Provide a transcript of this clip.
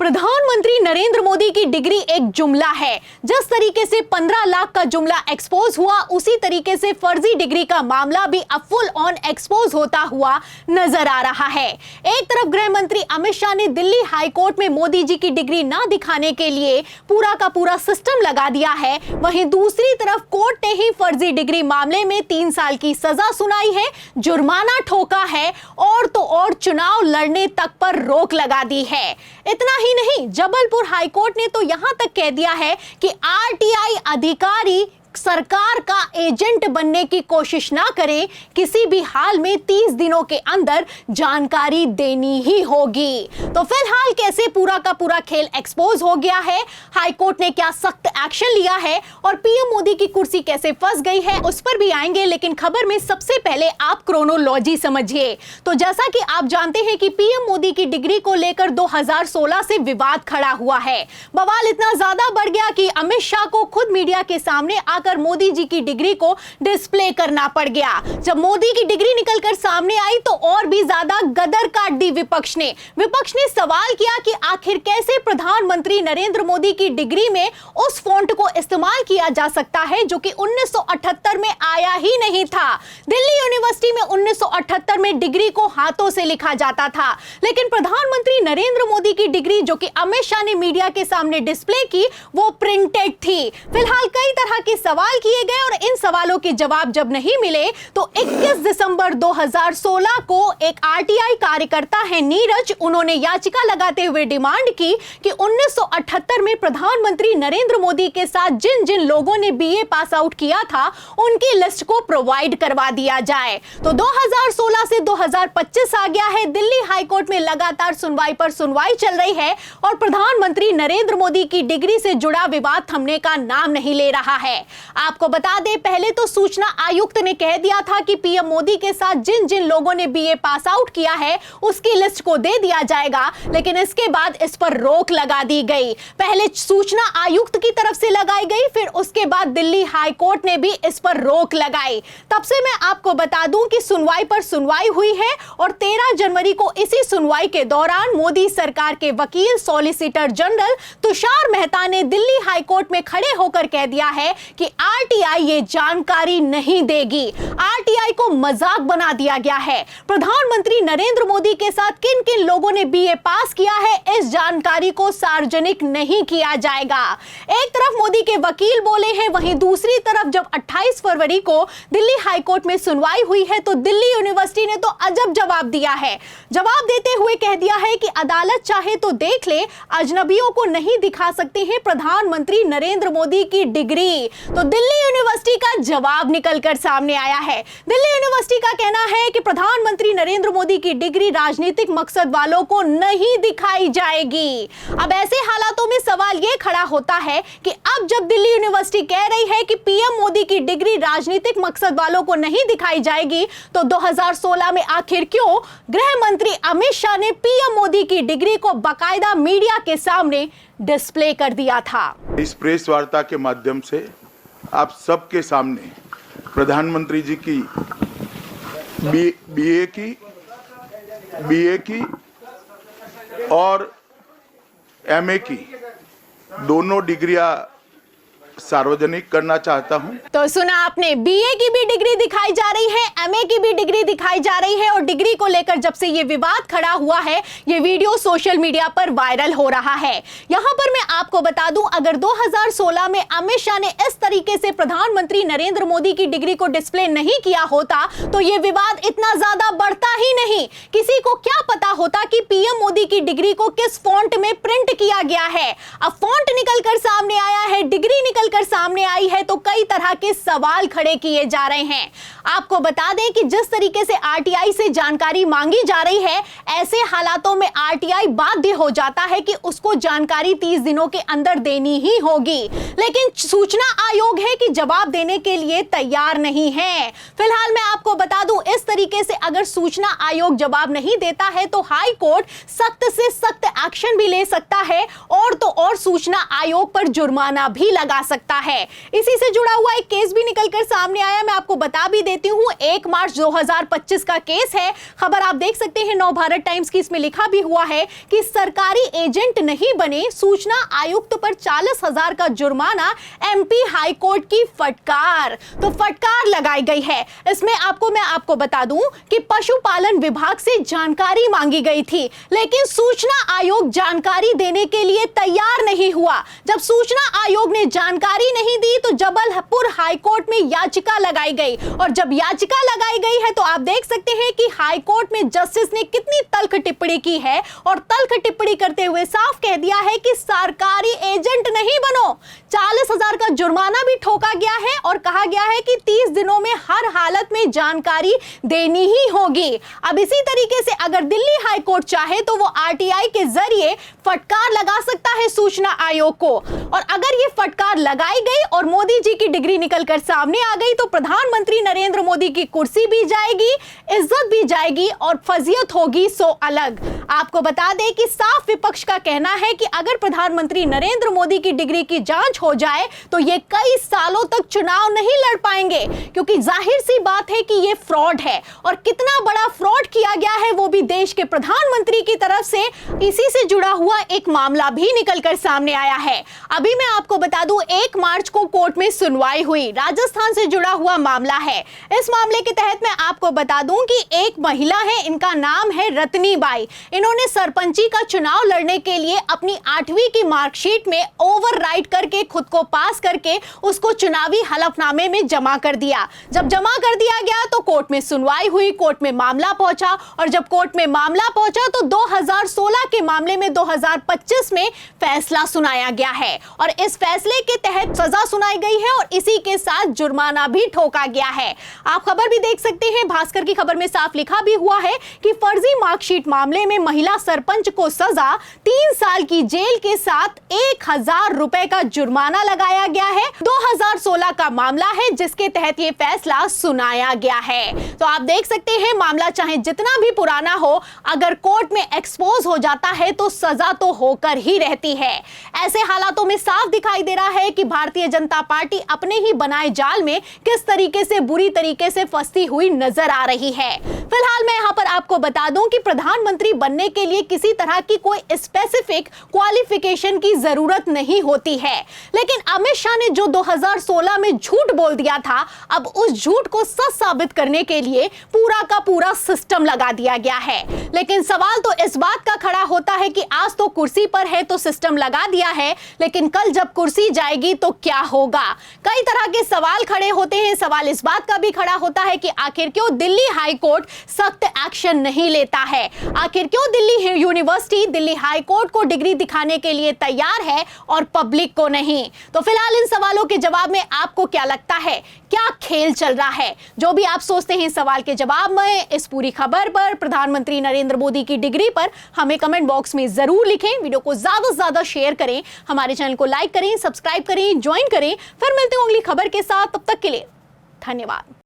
प्रधानमंत्री नरेंद्र मोदी की डिग्री एक जुमला है। जिस तरीके से 15 लाख का जुमला एक्सपोज हुआ, उसी तरीके से फर्जी डिग्री का मामला भी अब फुल ऑन एक्सपोज होता हुआ नजर आ रहा है। एक तरफ गृह मंत्री अमित शाह ने दिल्ली हाई कोर्ट में मोदी जी की डिग्री ना दिखाने के लिए पूरा का पूरा सिस्टम लगा दिया है, वहीं दूसरी तरफ कोर्ट ने ही फर्जी डिग्री मामले में 3 साल की सजा सुनाई है, जुर्माना ठोका है और तो और चुनाव लड़ने तक पर रोक लगा दी है। इतना ही नहीं, जबलपुर हाईकोर्ट ने तो यहां तक कह दिया है कि आरटीआई अधिकारी सरकार का एजेंट बनने की कोशिश ना करें, किसी भी हाल में 30 दिनों के अंदर जानकारी देनी ही होगी। तो फिलहाल कैसे पूरा का पूरा खेल एक्सपोज हो गया है, हाईकोर्ट ने क्या सख्त एक्शन लिया है और पीएम मोदी की कुर्सी कैसे फंस गई है, उस पर भी आएंगे। लेकिन खबर में सबसे पहले आप क्रोनोलॉजी समझिए। तो जैसा कि आप जानते हैं कि पीएम मोदी की डिग्री को लेकर 2016 से विवाद खड़ा हुआ है। बवाल इतना ज्यादा बढ़ गया कि अमित शाह को खुद मीडिया के सामने कर मोदी जी की डिग्री को डिस्प्ले करना पड़ गया। जब मोदी की डिग्री निकलकर सामने आई तो और भी ज्यादा गदर काट दी विपक्ष ने। विपक्ष ने सवाल किया कि आखिर कैसे प्रधानमंत्री नरेंद्र मोदी की डिग्री में उस फॉन्ट को इस्तेमाल किया जा सकता है जो कि 1978 में आया ही नहीं था। दिल्ली यूनिवर्सिटी में 1978 में डिग्री को हाथों से लिखा जाता था, लेकिन प्रधानमंत्री नरेंद्र मोदी की डिग्री जो कि अमित शाह ने मीडिया के सामने डिस्प्ले की, वो प्रिंटेड थी। फिलहाल कई तरह के सवाल किए गए और इन सवालों के जवाब जब नहीं मिले तो 21 दिसंबर 2016 को एक आरटीआई कार्यकर्ता है नीरज, उन्होंने याचिका लगाते हुए डिमांड की कि 1978 में प्रधानमंत्री नरेंद्र मोदी के साथ जिन जिन लोगों ने बीए पास आउट किया था उनकी लिस्ट को प्रोवाइड करवा दिया जाए। तो 2016 से 2025 आ गया है, दिल्ली हाईकोर्ट में लगातार सुनवाई पर सुनवाई चल रही है और प्रधानमंत्री नरेंद्र मोदी की डिग्री से जुड़ा विवाद थमने का नाम नहीं ले रहा है। आपको बता दें, पहले तो सूचना आयुक्त ने कह दिया था कि पीएम मोदी के साथ जिन जिन लोगों ने बीए पास आउट किया है उसकी लिस्ट को दे दिया जाएगा, लेकिन इसके बाद इस पर रोक लगा दी गई। पहले सूचना आयुक्त की तरफ से लगाई गई, फिर उसके बाद दिल्ली हाई कोर्ट ने भी इस पर रोक लगाई। तब से मैं आपको बता दूं कि सुनवाई पर सुनवाई हुई है और 13 जनवरी को इसी सुनवाई के दौरान मोदी सरकार के वकील सॉलिसिटर जनरल तुषार मेहता ने दिल्ली हाई कोर्ट में खड़े होकर कह दिया है कि आरटीआई ये जानकारी नहीं देगी। आरटीआई को मजाक बना दिया गया है। प्रधानमंत्री नरेंद्र मोदी के साथ किन किन लोगों ने बीए पास किया है, इस जानकारी को सार्वजनिक नहीं किया जाएगा। एक तरफ मोदी के वकील बोले हैं, वहीं दूसरी तरफ जब 28 फरवरी को दिल्ली हाईकोर्ट में सुनवाई हुई है तो दिल्ली यूनिवर्सिटी ने तो अजब जवाब दिया है। जवाब देते हुए कह दिया है कि अदालत चाहे तो देख ले, अजनबियों को नहीं दिखा सकते हैं प्रधानमंत्री नरेंद्र मोदी की डिग्री। तो दिल्ली यूनिवर्सिटी का जवाब निकलकर सामने आया है। दिल्ली यूनिवर्सिटी का कहना है कि प्रधानमंत्री नरेंद्र मोदी की डिग्री राजनीतिक मकसद वालों को नहीं दिखाई जाएगी। अब ऐसे हालातों में सवाल यह खड़ा होता है कि अब जब दिल्ली यूनिवर्सिटी कह रही है कि पीएम मोदी की डिग्री राजनीतिक मकसद वालों को नहीं दिखाई जाएगी, तो 2016 में आखिर क्यों गृह मंत्री अमित शाह ने पीएम मोदी की डिग्री को बाकायदा मीडिया के सामने डिस्प्ले कर दिया था। इस प्रेस वार्ता के माध्यम से आप सबके सामने प्रधानमंत्री जी की बीए की और एमए की दोनों डिग्रियां सार्वजनिक करना चाहता हूं। तो सुना आपने, बीए की भी डिग्री दिखाई जा रही है, एमए की भी डिग्री दिखाई जा रही है और डिग्री को लेकर जब से ये विवाद खड़ा हुआ है, ये वीडियो सोशल मीडिया पर वायरल हो रहा है। यहां पर मैं आपको बता दूं, अगर 2016 में अमित शाह ने इस तरीके से प्रधानमंत्री नरेंद्र मोदी की डिग्री को डिस्प्ले नहीं किया होता तो ये विवाद इतना ज्यादा बढ़ता ही नहीं। किसी को क्या पता होता कि पीएम मोदी की डिग्री को किस फॉन्ट में प्रिंट किया गया है। अब फॉन्ट निकलकर सामने आया है, डिग्री निकल कर सामने आई है, तो कई तरह के सवाल खड़े किए जा रहे हैं। आपको बता दें कि जिस तरीके से आरटीआई से जानकारी मांगी जा रही है, ऐसे हालातों में आरटीआई बाध्य हो जाता है कि उसको जानकारी 30 दिनों के अंदर देनी ही होगी, लेकिन सूचना आयोग है कि जवाब देने के लिए तैयार नहीं है। फिलहाल मैं आपको बता दूं, इस तरीके से अगर सूचना आयोग जवाब नहीं देता है तो हाई कोर्ट सख्त से सख्त एक्शन भी ले सकता है और तो और सूचना आयोग पर जुर्माना भी लगा सकता है। इसी से जुड़ा हुआ एक केस भी निकलकर सामने आया, मैं आपको बता भी देती हूं। 1 मार्च 2025 का केस है। खबर आप देख सकते हैं नवभारत टाइम्स की, इसमें लिखा भी हुआ है कि सरकारी एजेंट नहीं बने, सूचना आयुक्त पर 40,000 का जुर्माना, एमपी हाईकोर्ट की फटकार। तो फटकार लगाई गई है। इसमें मैं आपको बता दूं कि पशुपालन विभाग से जानकारी मांगी गई थी, लेकिन सूचना आयोग जानकारी देने के लिए तैयार नहीं हुआ। जब सूचना आयोग ने जानकारी नहीं दी तो जबलपुर हाईकोर्ट में याचिका लगाई गई, और जब याचिका लगाई गई है तो आप देख सकते हैं कि हाईकोर्ट में जस्टिस ने कितनी तल्ख टिप्पणी की है, और तल्ख टिप्पणी करते हुए साफ कह दिया है कि सरकारी एजेंट नहीं बनो। 40,000 का जुर्माना भी ठोका गया है और कहा गया है कि 30 दिनों में हर हालत में जानकारी देनी ही होगी। अब इसी तरीके से अगर दिल्ली हाईकोर्ट चाहे तो वो आरटीआई के जरिए फटकार लगा सकता है सूचना आयोग को, और अगर ये फटकार लगाई गई और मोदी जी की डिग्री निकलकर सामने आ गई तो प्रधानमंत्री नरेंद्र मोदी की कुर्सी भी जाएगी, इज्जत भी जाएगी और फजीयत होगी सो अलग। आपको बता दें कि साफ विपक्ष का कहना है कि अगर प्रधानमंत्री नरेंद्र मोदी की डिग्री की जांच हो जाए तो ये कई सालों तक चुनाव नहीं लड़ पाएंगे, क्योंकि जाहिर सी बात है कि ये फ्रॉड है, और कितना बड़ा फ्रॉड किया गया है वो भी देश के प्रधानमंत्री की तरफ से। इसी से जुड़ा हुआ एक मामला भी निकलकर सामने आया है। अभी मैं आपको बता दूं 1 मार्च को कोर्ट में सुनवाई हुई, राजस्थान से जुड़ा हुआ मामला है। इस मामले के तहत मैं आपको बता दूं कि एक महिला है, इनका नाम है रत्नी बाई। इन्होंने सरपंची का चुनाव लड़ने के लिए अपनी 8वीं की मार्कशीट में ओवरराइट करके खुद को पास करके उसको चुनावी हलफनामे में जमा कर दिया। जब जमा कर दिया गया तो कोर्ट में सुनवाई हुई, कोर्ट में मामला पहुंचा, और जब कोर्ट में मामला पहुंचा तो 2016 के मामले में 2025 में फैसला सुनाया गया है, और इस फैसले के तहत सजा सुनाई गई है और इसी के साथ जुर्माना भी ठोका गया है। आप खबर भी देख सकते हैं, भास्कर की खबर में साफ लिखा भी हुआ है कि फर्जी मार्कशीट मामले में महिला सरपंच को सजा 3 साल की जेल के साथ 1,000 रुपए का जुर्माना लगाया गया है। 2016 का मामला है जिसके तहत ये फैसला सुनाया गया है। तो आप देख सकते हैं मामला चाहे जितना भी पुराना हो, अगर कोर्ट में एक्सपोज हो जाता है तो सजा तो होकर ही रहती है। ऐसे हालातों में साफ दिखाई दे रहा है कि भारतीय जनता पार्टी अपने ही बनाए जाल में किस तरीके से बुरी तरीके से फंसती हुई नजर आ रही है। फिलहाल मैं यहाँ पर आपको बता दूं कि प्रधानमंत्री बनने के लिए किसी तरह की कोई स्पेसिफिक क्वालिफिकेशन की जरूरत नहीं होती है, लेकिन अमित शाह ने जो 2016 में झूठ बोल दिया था, अब उस झूठ को सच साबित करने के लिए पूरा का पूरा सिस्टम लगा दिया गया है। लेकिन सवाल तो इस बात का खड़ा होता है कि आज तो कुर्सी पर है तो सिस्टम लगा दिया है, लेकिन कल जब कुर्सी जाएगी तो क्या होगा? कई तरह के सवाल खड़े होते हैं। सवाल इस बात का भी खड़ा होता है कि आखिर क्यों दिल्ली हाई कोर्ट सख्त एक्शन नहीं लेता है? आखिर क्यों Delhi university Delhi high court को डिग्री दिखाने के लिए तैयार है और पब्लिक को नहीं? तो फिलहाल इन सवालों के जवाब में आपको क्या लगता है, क्या खेल चल रहा है? जो भी आप सोचते हैं सवाल के जवाब में इस पूरी खबर पर, प्रधानमंत्री नरेंद्र मोदी की डिग्री पर, हमें कमेंट बॉक्स में जरूर लिखें। वीडियो को ज्यादा से ज्यादा शेयर करें, हमारे चैनल को लाइक करें, सब्सक्राइब करें, ज्वाइन करें। फिर मिलते हैं अगली खबर के साथ, तब तक के लिए धन्यवाद।